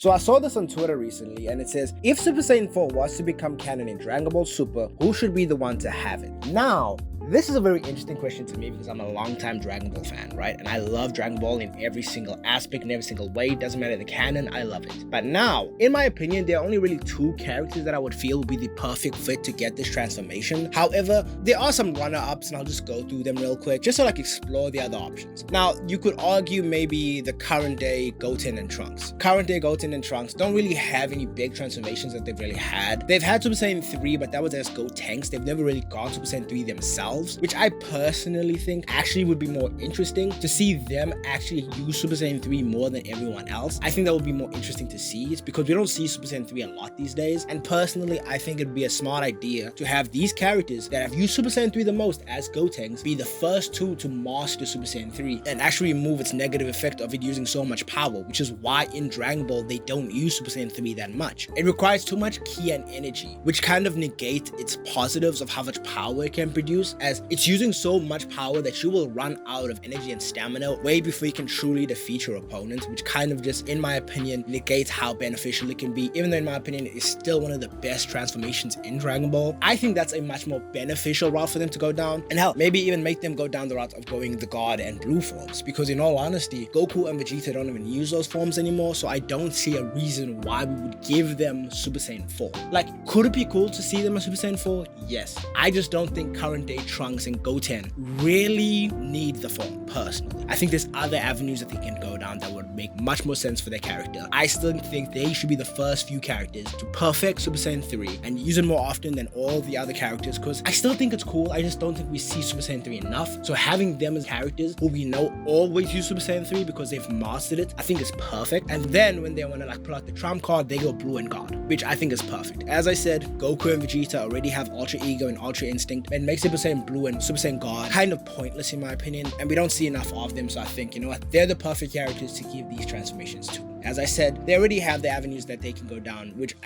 So I saw this on Twitter recently, and it says, if Super Saiyan 4 was to become canon in Dragon Ball Super, who should be the one to have it? Now, this is a very interesting question to me because I'm a longtime Dragon Ball fan, right? And I love Dragon Ball in every single aspect, in every single way. It doesn't matter the canon, I love it. But now, in my opinion, there are only really 2 characters that I would feel would be the perfect fit to get this transformation. However, there are some runner-ups, and I'll just go through them real quick, just to like explore the other options. Now, you could argue maybe the current day Goten and Trunks. Current day Goten and Trunks don't really have any big transformations that they've really had. They've had Super Saiyan 3, but that was as Gotenks. They've never really gone Super Saiyan 3 themselves, which I personally think actually would be more interesting to see them actually use Super Saiyan 3 more than everyone else. I think that would be more interesting to see. It's because we don't see Super Saiyan 3 a lot these days, and personally I think it'd be a smart idea to have these characters that have used Super Saiyan 3 the most as Gotenks be the first 2 to master Super Saiyan 3 and actually remove its negative effect of it using so much power, which is why in Dragon Ball they don't use Super Saiyan 3 that much. It requires too much ki and energy, which kind of negates its positives of how much power it can produce, as it's using so much power that you will run out of energy and stamina way before you can truly defeat your opponent, which kind of just, in my opinion, negates how beneficial it can be, even though in my opinion it is still one of the best transformations in Dragon Ball. I think that's a much more beneficial route for them to go down, and hell, maybe even make them go down the route of going the God and Blue forms, because in all honesty, Goku and Vegeta don't even use those forms anymore, so I don't see a reason why we would give them Super Saiyan 4. Like, could it be cool to see them as Super Saiyan 4? Yes. I just don't think current day Trunks and Goten really need the form, personally. I think there's other avenues that they can go down that would make much more sense for their character. I still think they should be the first few characters to perfect Super Saiyan 3 and use it more often than all the other characters, because I still think it's cool. I just don't think we see Super Saiyan 3 enough. So having them as characters who we know always use Super Saiyan 3 because they've mastered it, I think is perfect. And then when they want to like pull out the trump card, they go Blue and God, which I think is perfect. As I said, Goku and Vegeta already have Ultra Ego and Ultra Instinct, and makes Super Saiyan Blue and Super Saiyan God kind of pointless in my opinion, and we don't see enough of them, so I think, you know what, they're the perfect characters to give these transformations to. As I said, they already have the avenues that they can go down, which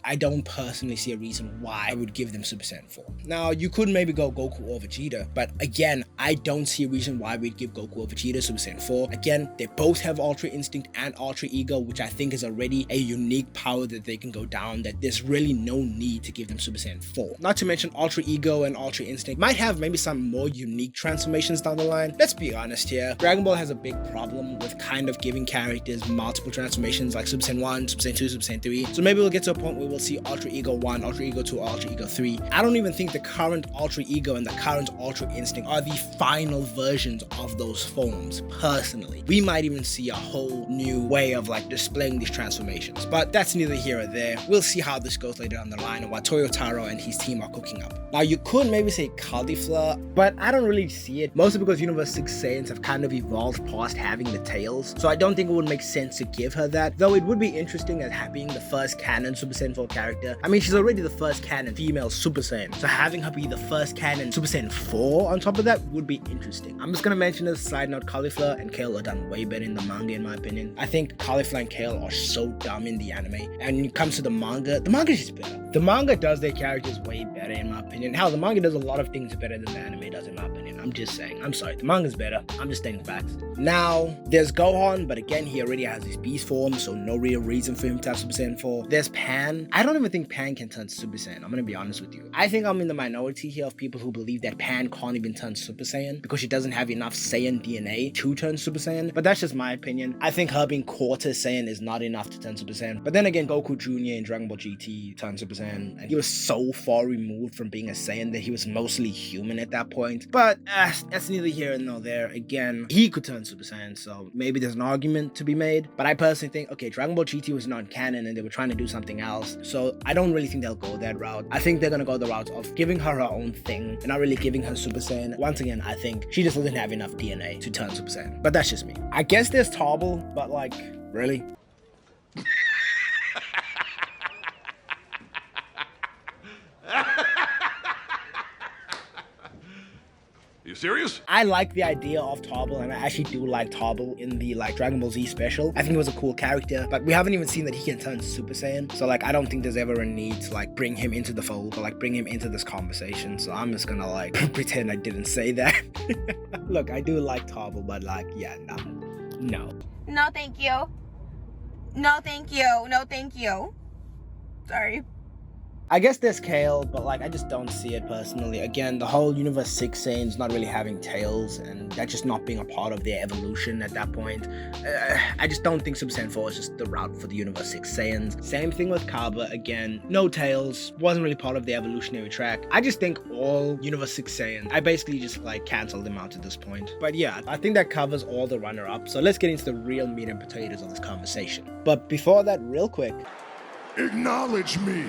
I don't personally see a reason why I would give them Super Saiyan 4. Now, you could maybe go Goku or Vegeta, but again, I don't see a reason why we'd give Goku or Vegeta Super Saiyan 4. Again, they both have Ultra Instinct and Ultra Ego, which I think is already a unique power that they can go down, that there's really no need to give them Super Saiyan 4. Not to mention Ultra Ego and Ultra Instinct might have maybe some more unique transformations down the line. Let's be honest here, Dragon Ball has a big problem with kind of giving characters multiple transformations like Super Saiyan 1, Super Saiyan 2, Super Saiyan 3. So maybe we'll get to a point where we'll see Ultra Ego 1, Ultra Ego 2, Ultra Ego 3. I don't even think the current Ultra Ego and the current Ultra Instinct are the final versions of those forms, personally. We might even see a whole new way of like displaying these transformations, but that's neither here or there. We'll see how this goes later down the line and what Toyotaro and his team are cooking up. Now, you could maybe say cauliflower, but I don't really see it, mostly because Universe 6 Saiyans have kind of evolved past having the tails, so I don't think it would make sense to give her that. Though it would be interesting as being the first canon Super Saiyan 4 character. I mean, she's already the first canon female Super Saiyan, so having her be the first canon Super Saiyan 4 on top of that would be interesting. I'm just gonna mention as a side note, Cauliflower and Kale are done way better in the manga in my opinion. I think Cauliflower and Kale are so dumb in the anime, and when it comes to the manga is just better. The manga does their characters way better in my opinion. Hell, the manga does a lot of things better than the anime does in my opinion. I'm just saying. I'm sorry, the manga's better. I'm just stating facts. Now, there's Gohan, but again, he already has his beast form, so no real reason for him to have Super Saiyan 4. There's Pan. I don't even think Pan can turn Super Saiyan. I'm gonna be honest with you. I think I'm in the minority here of people who believe that Pan can't even turn Super Saiyan because she doesn't have enough Saiyan DNA to turn Super Saiyan, but that's just my opinion. I think her being quarter Saiyan is not enough to turn Super Saiyan. But then again, Goku Jr. in Dragon Ball GT turned Super Saiyan, and he was so far removed from being a Saiyan that he was mostly human at that point. But that's neither here nor there. Again, he could turn Super Saiyan, so maybe there's an argument to be made. But I personally think, okay, Dragon Ball GT was non-canon and they were trying to do something else, so I don't really think they'll go that route. I think they're gonna go the route of giving her own thing and not really giving her Super Saiyan. Once again, I think she just doesn't have enough DNA to turn Super Saiyan. But that's just me. I guess there's Tarbell, but like, really? You serious? I like the idea of Tarbell, and I actually do like Tarbell in the like Dragon Ball Z special. I think he was a cool character, but we haven't even seen that he can turn Super Saiyan. So like, I don't think there's ever a need to like bring him into the fold or like bring him into this conversation. So I'm just gonna like pretend I didn't say that. Look, I do like Tarbell, but like, yeah, no. No, thank you. No, thank you. No, thank you. Sorry. I guess there's Kale, but like I just don't see it personally. Again, the whole Universe 6 Saiyans not really having tails and that just not being a part of their evolution at that point. I just don't think Super Saiyan 4 is just the route for the Universe 6 Saiyans. Same thing with Kaba, again, no tails, wasn't really part of the evolutionary track. I just think all Universe 6 Saiyans, I basically just like canceled them out at this point. But yeah, I think that covers all the runner-ups. So let's get into the real meat and potatoes of this conversation. But before that, real quick, Acknowledge me.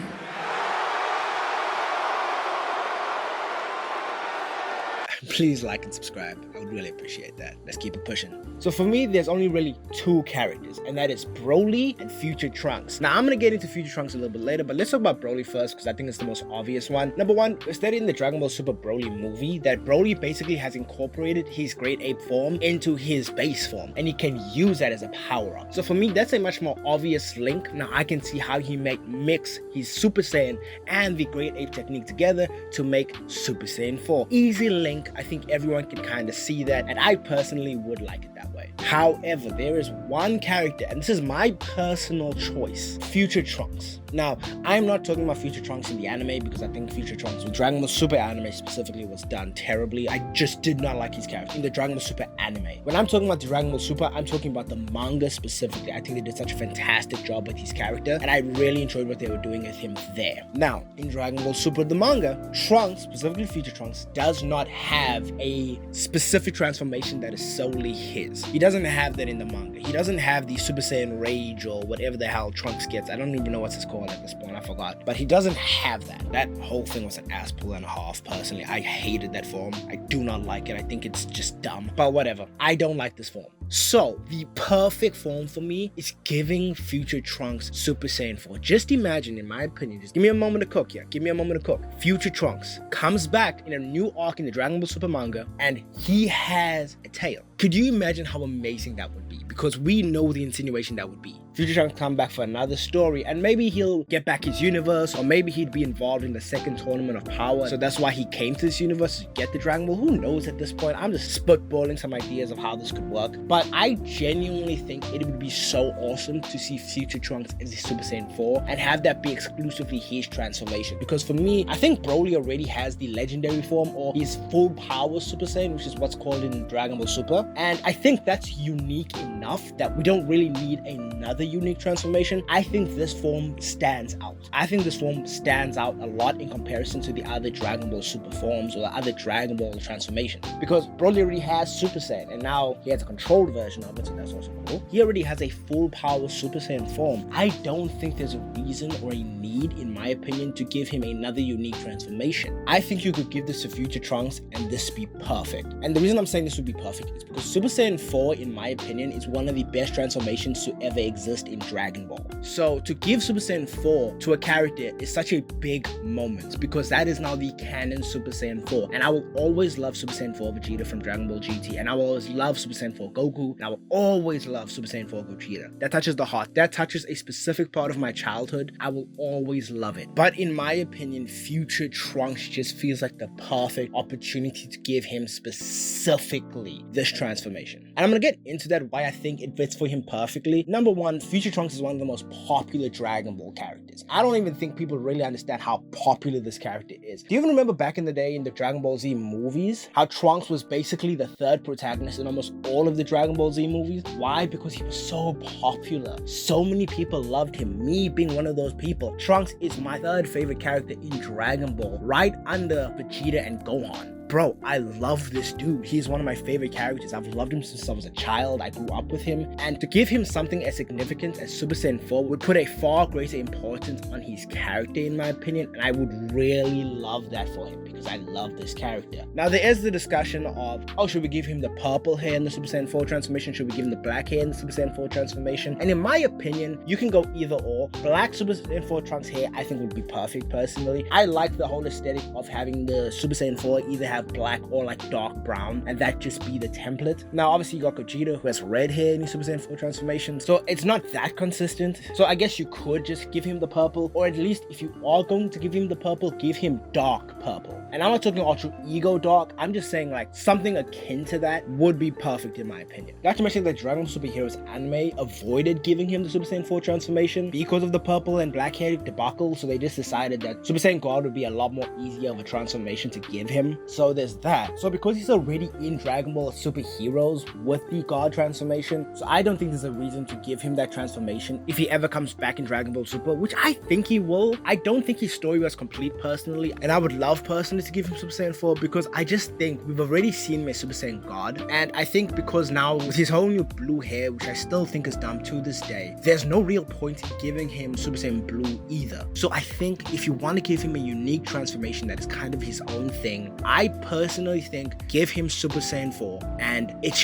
please like and subscribe. I would really appreciate that. Let's keep it pushing. So for me, there's only really two characters, and that is Broly and Future Trunks. Now, I'm going to get into Future Trunks a little bit later, but let's talk about Broly first, because I think it's the most obvious one. Number one, we studied in the Dragon Ball Super Broly movie that Broly basically has incorporated his Great Ape form into his base form, and he can use that as a power-up. So for me, that's a much more obvious link. Now, I can see how he might mix his Super Saiyan and the Great Ape technique together to make Super Saiyan 4. Easy link. I think everyone can kind of see that, and I personally would like it that way. However, there is one character, and this is my personal choice, Future Trunks. Now, I'm not talking about Future Trunks in the anime because I think Future Trunks with Dragon Ball Super anime specifically was done terribly. I just did not like his character in the Dragon Ball Super anime. When I'm talking about the Dragon Ball Super, I'm talking about the manga specifically. I think they did such a fantastic job with his character, and I really enjoyed what they were doing with him there. Now, in Dragon Ball Super, the manga, Trunks, specifically Future Trunks, does not have a specific transformation that is solely his. He doesn't have that in the manga. He doesn't have the Super Saiyan Rage or whatever the hell Trunks gets. I don't even know what's it's called at this point. I forgot. But he doesn't have that. That whole thing was an ass pull and a half, personally. I hated that form. I do not like it. I think it's just dumb. But whatever. I don't like this form. So, the perfect form for me is giving Future Trunks Super Saiyan 4. Just imagine, in my opinion, just give me a moment to cook here. Give me a moment to cook. Future Trunks comes back in a new arc in the Dragon Ball Super manga, and he has a tail. Could you imagine how amazing that would be? Because we know the insinuation that would be. Future Trunks come back for another story, and maybe he'll get back his universe, or maybe he'd be involved in the second tournament of power, so that's why he came to this universe to get the Dragon Ball. Who knows at this point? I'm just spitballing some ideas of how this could work, but I genuinely think it would be so awesome to see Future Trunks as a Super Saiyan 4 and have that be exclusively his transformation. Because for me, I think Broly already has the legendary form or his full power Super Saiyan, which is what's called in Dragon Ball Super, and I think that's unique enough that we don't really need another unique transformation. I think this form stands out. I think this form stands out a lot in comparison to the other Dragon Ball Super forms or the other Dragon Ball transformations, because Broly already has Super Saiyan, and now he has a controlled version of it, so that's also cool. He already has a full power Super Saiyan form. I don't think there's a reason or a need, in my opinion, to give him another unique transformation. I think you could give this to Future Trunks and this be perfect. And the reason I'm saying this would be perfect is because Super Saiyan 4, in my opinion, is one of the best transformations to ever exist in Dragon Ball. So to give Super Saiyan 4 to a character is such a big moment, because that is now the canon Super Saiyan 4. And I will always love Super Saiyan 4 Vegeta from Dragon Ball GT, and I will always love Super Saiyan 4 Goku, and I will always love Super Saiyan 4 Gogeta. That touches the heart. That touches a specific part of my childhood. I will always love it. But in my opinion, Future Trunks just feels like the perfect opportunity to give him specifically this transformation. And I'm gonna get into that, why I think it fits for him perfectly. Number one, Future Trunks is one of the most popular Dragon Ball characters. I don't even think people really understand how popular this character is. Do you even remember back in the day in the Dragon Ball Z movies, how Trunks was basically the third protagonist in almost all of the Dragon Ball Z movies? Why? Because he was so popular. So many people loved him, me being one of those people. Trunks is my third favorite character in Dragon Ball, right under Vegeta and Gohan. Bro, I love this dude. He's one of my favorite characters. I've loved him since I was a child. I grew up with him. And to give him something as significant as Super Saiyan 4 would put a far greater importance on his character, in my opinion. And I would really love that for him, because I love this character. Now, there is the discussion of, oh, should we give him the purple hair in the Super Saiyan 4 transformation? Should we give him the black hair in the Super Saiyan 4 transformation? And in my opinion, you can go either or. Black Super Saiyan 4 Trunks hair, I think, would be perfect, personally. I like the whole aesthetic of having the Super Saiyan 4 either have have black or like dark brown, and that just be the template. Now, obviously, you got Gogeta, who has red hair in his Super Saiyan 4 transformation, so it's not that consistent. So I guess you could just give him the purple, or at least if you are going to give him the purple, give him dark purple. And I'm not talking Ultra Ego dark, I'm just saying like something akin to that would be perfect in my opinion. Not to mention that Dragon Ball Super Heroes anime avoided giving him the Super Saiyan 4 transformation because of the purple and black hair debacle, so they just decided that Super Saiyan God would be a lot more easier of a transformation to give him. So there's that. So because he's already in Dragon Ball Super Heroes with the God transformation, so I don't think there's a reason to give him that transformation if he ever comes back in Dragon Ball Super, which I think he will. I don't think his story was complete personally, and I would love personally to give him Super Saiyan 4 because I just think we've already seen him as Super Saiyan God, and I think because now with his whole new blue hair, which I still think is dumb to this day, there's no real point in giving him Super Saiyan Blue either. So I think if you want to give him a unique transformation that is kind of his own thing, I personally think give him Super Saiyan 4, and it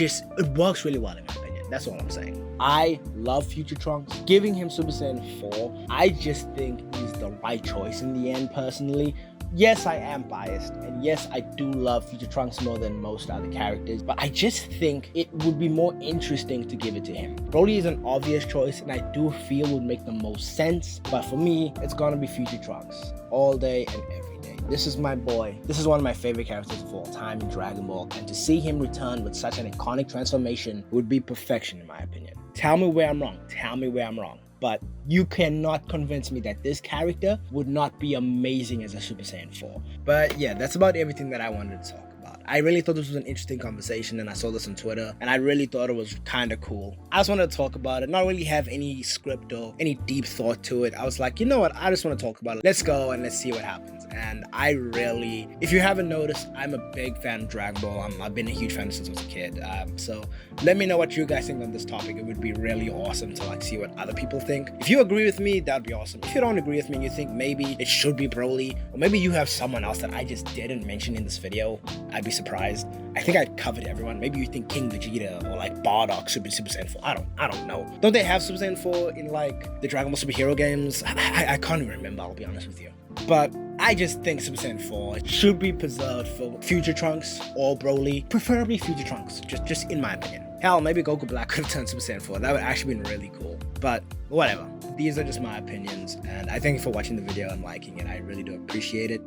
works really well in my opinion. That's all I'm saying. I love Future Trunks. Giving him Super Saiyan 4, I just think is the right choice in the end personally. Yes, I am biased, and yes, I do love Future Trunks more than most other characters, but I just think it would be more interesting to give it to him. Broly is an obvious choice, and I do feel would make the most sense, but for me, it's gonna be Future Trunks, all day and every day. This is my boy. This is one of my favorite characters of all time in Dragon Ball, and to see him return with such an iconic transformation would be perfection in my opinion. Tell me where I'm wrong. Tell me where I'm wrong. But you cannot convince me that this character would not be amazing as a Super Saiyan 4. But yeah, that's about everything that I wanted to talk about. I really thought this was an interesting conversation, and I saw this on Twitter, and I really thought it was kind of cool. I just wanted to talk about it, not really have any script or any deep thought to it. I was like, you know what, I just want to talk about it. Let's go and let's see what happens. And I really, if you haven't noticed, I'm a big fan of Dragon Ball. I've been a huge fan since I was a kid. So let me know what you guys think on this topic. It would be really awesome to like see what other people think. If you agree with me, that'd be awesome. If you don't agree with me and you think maybe it should be Broly, or maybe you have someone else that I just didn't mention in this video, I'd be surprised. I think I covered everyone. Maybe you think King Vegeta or like Bardock Super Saiyan 4. I don't know. Don't they have Super Saiyan 4 in like the Dragon Ball Super Hero games? I can't even remember, I'll be honest with you. But I just think Super Saiyan 4 should be preserved for Future Trunks or Broly, preferably Future Trunks, just in my opinion. Hell, maybe Goku Black could have turned Super Saiyan 4. That would actually been really cool. But whatever. These are just my opinions, and I thank you for watching the video and liking it. I really do appreciate it.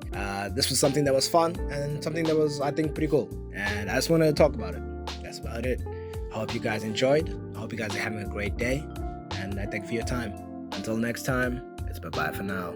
This was something that was fun and something that was, I think, pretty cool. And I just wanted to talk about it. That's about it. I hope you guys enjoyed. I hope you guys are having a great day. And I thank you for your time. Until next time, it's bye-bye for now.